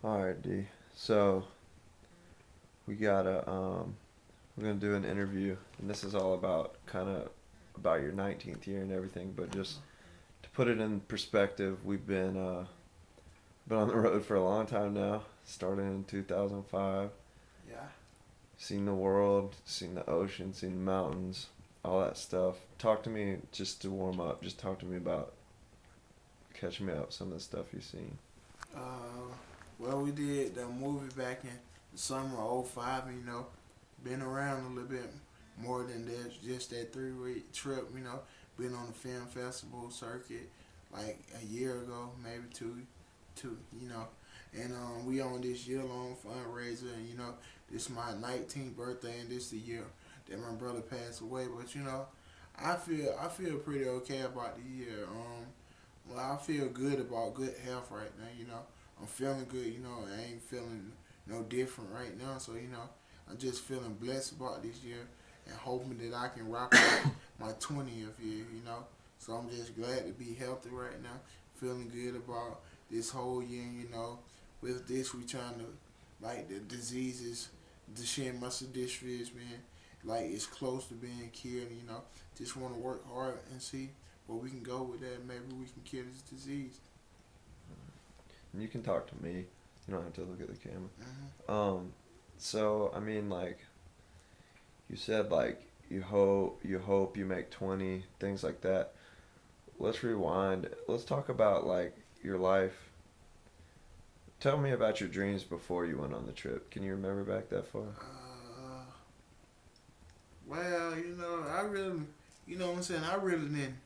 All right, D. So we gotta we're gonna do an interview, and this is all about kind of about your 19th year and everything. But just to put it in perspective, we've been on the road for a long time now. Started in 2005. Yeah. Seen the world, seen the ocean, seen the mountains, all that stuff. Talk to me just to warm up. Just talk to me about catching me up some of the stuff you've seen. Uh, well, we did the movie back in the summer of '05. Been around a little bit more than that, just that 3 week trip. Been on the film festival circuit like a year ago, maybe two. And we on this year long fundraiser, and this is my 19th birthday, and this is the year that my brother passed away. But I feel pretty okay about the year. Well, I feel good about good health right now. I'm feeling good. I ain't feeling no different right now. So I'm just feeling blessed about this year and hoping that I can rock out my 20th year. So I'm just glad to be healthy right now. Feeling good about this whole year. With this we trying to like the diseases, Duchenne muscular dystrophy is being like it's close to being cured. Just want to work hard and see where we can go with that. Maybe we can cure this disease. And you can talk to me. You don't have to look at the camera. Hmm. So I mean, like you said, like you hope you make 20 things like that. Let's rewind. Let's talk about like your life. Tell me about your dreams before you went on the trip. Can you remember back that far? Uh, well, I really, what I'm saying. I really didn't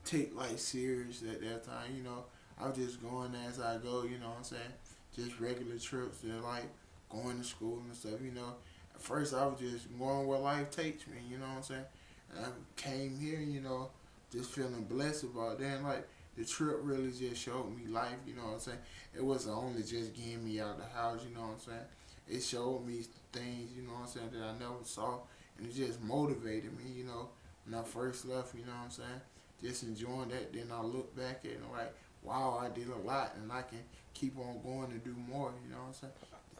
take like serious at that time. I was just going as I go. You know what I'm saying? Just regular trips. They're like going to school and stuff. At first I was just going where life takes me. You know what I'm saying? And I came here. Just feeling blessed about that. And, like the trip really just showed me life. You know what I'm saying? It wasn't only just getting me out of the house. You know what I'm saying? It showed me things. You know what I'm saying, that I never saw, and it just motivated me. When I first left. You know what I'm saying? Just enjoying that. Then I look back at it and like, wow, I did a lot, and I can keep on going and do more. You know what I'm saying?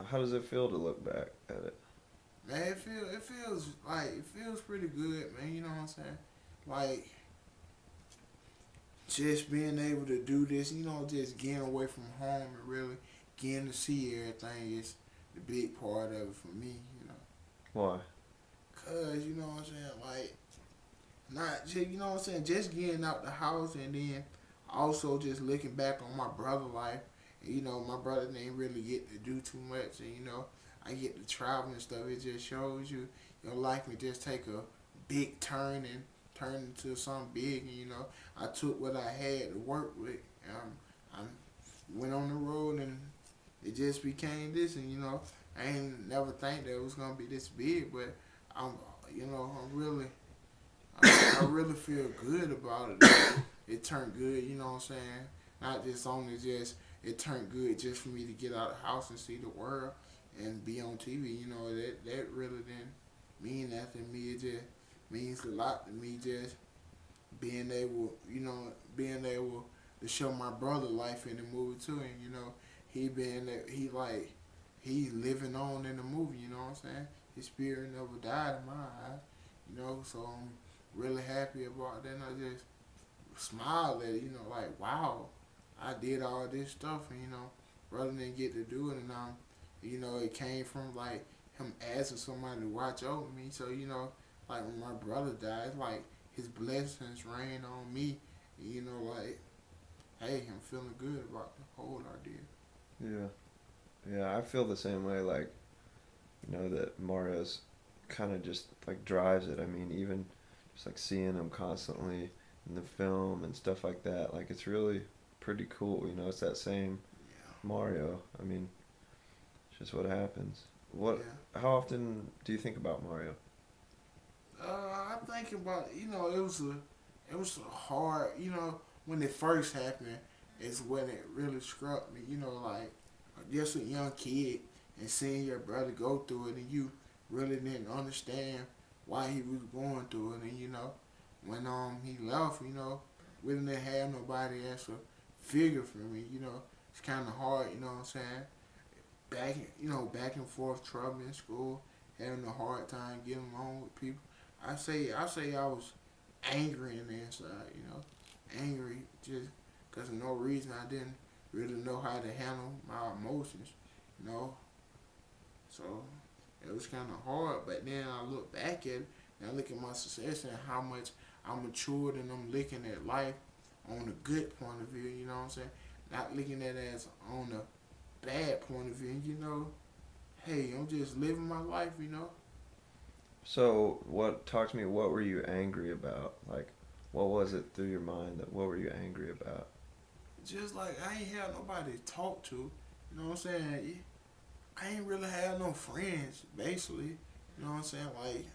How does it feel to look back at it? Man, it feels pretty good, man. You know what I'm saying? Like just being able to do this, just getting away from home and really getting to see everything is the big part of it for me. Why? Cause you know what I'm saying, like not just what I'm saying, just getting out the house and then also just looking back on my brother life. And, my brother didn't really get to do too much, and I get to travel and stuff. It just shows you your life can just take a big turn and turn into something big. And I took what I had to work with. I went on the road and it just became this. And I ain't never think that it was gonna be this big, but I'm I'm really I really feel good about it. It turned good, you know what I'm saying? Not just only just it turned good just for me to get out of the house and see the world and be on TV. That really didn't mean nothing to me. It just means a lot to me. Just being able to show my brother life in the movie too, and he being there, he living on in the movie. You know what I'm saying? His spirit never died in my eyes. So I'm really happy about that. And I just smiled at it. Like wow, I did all this stuff, and brother didn't get to do it, and it came from like him asking somebody to watch over me. So like when my brother died, it's like his blessings rain on me. Like hey, I'm feeling good about the whole idea. Yeah. Yeah, I feel the same way. Like, that Mario's kind of just like drives it. I mean, even just like seeing him constantly in the film and stuff like that. Like, it's really pretty cool. It's that same Yeah, Mario. I mean, it's just what happens. What? yeah. How often do you think about Mario? I think about it was hard. When it first happened, is when it really struck me. Like just a young kid and seeing your brother go through it, and you really didn't understand why he was going through it. And when he left, really didn't have nobody as a figure for me. It's kind of hard. You know what I'm saying? back and forth trouble in school, having a hard time getting along with people. I say I was angry in the inside, angry just because of no reason. I didn't really know how to handle my emotions, you know. So it was kind of hard. But then I look back at it and I look at my success and how much I'm matured and I'm looking at life on a good point of view. You know what I'm saying? Not looking at it as on a bad point of view. Hey, I'm just living my life. So, talk to me, what were you angry about? Like, what was it through your mind that, what were you angry about? Just like I ain't have nobody to talk to. You know what I'm saying? I ain't really had no friends, basically. You know what I'm saying? Like,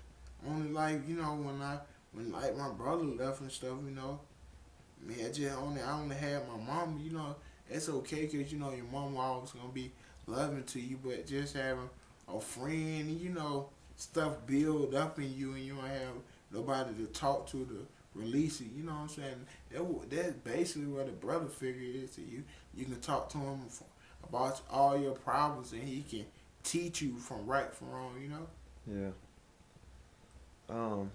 only like, when like my brother left and stuff, me, I only had my mom, it's okay because, your mom always gonna be loving to you, but just having a friend, stuff build up in you and you don't have nobody to talk to release it, you know what I'm saying? That's basically what a brother figure is to you. You can talk to him about all your problems and he can teach you from right from wrong. Yeah. Um,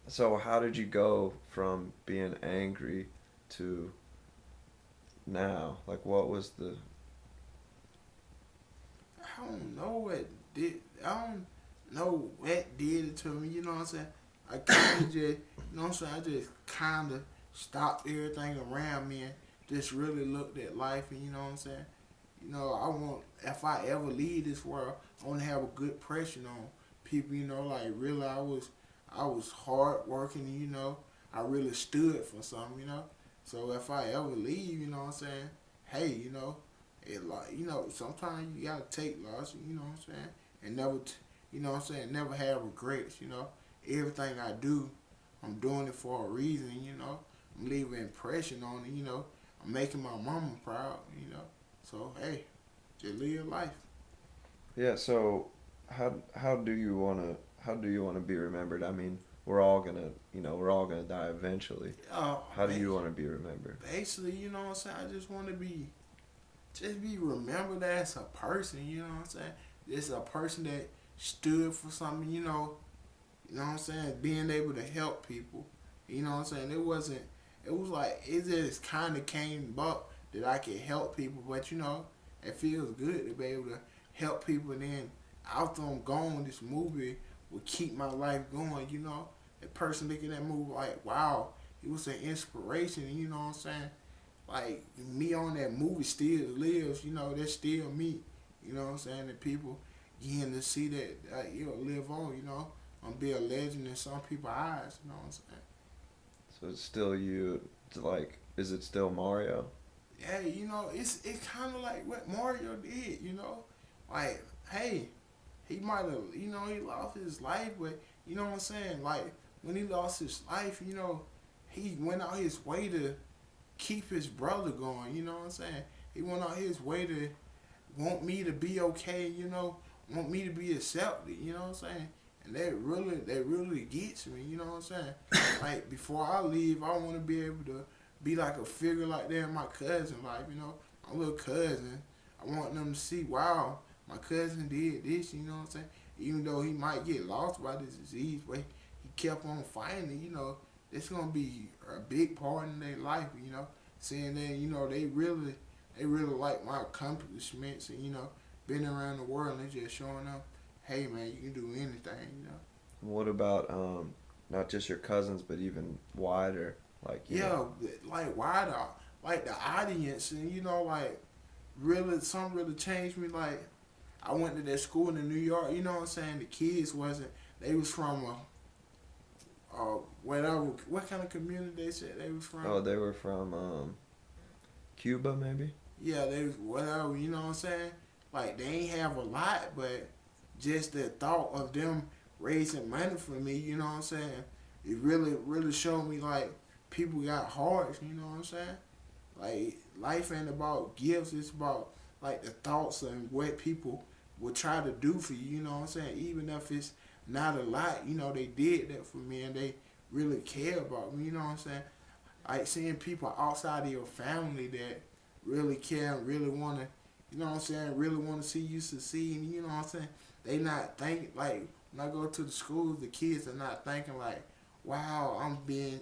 so how did you go from being angry to now? Like, what was the, I don't know what did I don't know what did it to me, you know what I'm saying? I kinda just I just kinda stopped everything around me and just really looked at life and you know what I'm saying? I want if I ever leave this world, I wanna have a good impression on people, like really I was hard working, I really stood for something, So if I ever leave, you know what I'm saying, hey, it like sometimes you gotta take loss, you know what I'm saying, and never, what I'm saying, never have regrets, Everything I do, I'm doing it for a reason, I'm leaving an impression on it, I'm making my mama proud, So hey, just live life. yeah, so how do you want to be remembered? I mean, we're all gonna die eventually. How do you want to be remembered? Basically, you know what I'm saying. I just want to be remembered as a person. You know what I'm saying. Just a person that stood for something. You know what I'm saying? Being able to help people. You know what I'm saying? It was like, it just kind of came about that I could help people, but it feels good to be able to help people. And then after I'm gone, this movie will keep my life going, A person looking at that movie like, wow, it was an inspiration, you know what I'm saying? Like, me on that movie still lives, that's still me, you know what I'm saying? And people getting to see that, it'll live on, I'm be a legend in some people's eyes. You know what I'm saying? So it's still you. Like, is it still Mario? Yeah, it's kind of like what Mario did. Like, hey, he might have, he lost his life, but you know what I'm saying? Like when he lost his life, he went out his way to keep his brother going. You know what I'm saying? He went out his way to want me to be okay. Want me to be accepted. You know what I'm saying? And that really gets me, you know what I'm saying? Like before I leave, I want to be able to be like a figure like that in my cousin life, my little cousin. I want them to see, wow, my cousin did this, you know what I'm saying? Even though he might get lost by this disease, but he kept on fighting, it's gonna be a big part in their life, Seeing that, they really like my accomplishments and, being around the world and just showing them, hey man, you can do anything. What about not just your cousins, but even wider, like Yeah, like why like the audience and like really something really changed me. Like I went to that school in New York. You know what I'm saying? The kids wasn't. They was from whatever. What kind of community they said they was from? Oh, they were from Cuba, maybe. Yeah, they was whatever. You know what I'm saying? Like they ain't have a lot, but just the thought of them raising money for me, you know what I'm saying? It really showed me like people got hearts, you know what I'm saying? Like life ain't about gifts, it's about like the thoughts and what people will try to do for you, you know what I'm saying? Even if it's not a lot, they did that for me and they really care about me, you know what I'm saying? Like seeing people outside of your family that really care and really wanna, you know what I'm saying, really want to see you succeed. You know what I'm saying? They not thinking, like, when I go to the schools, the kids are not thinking like, wow, I'm being,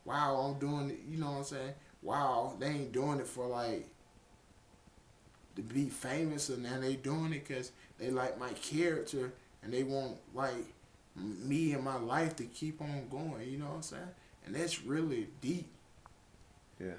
wow, I'm doing it, you know what I'm saying? Wow, they ain't doing it for like to be famous, and then they doing it because they like my character and they want like me and my life to keep on going. You know what I'm saying? And that's really deep. Yeah.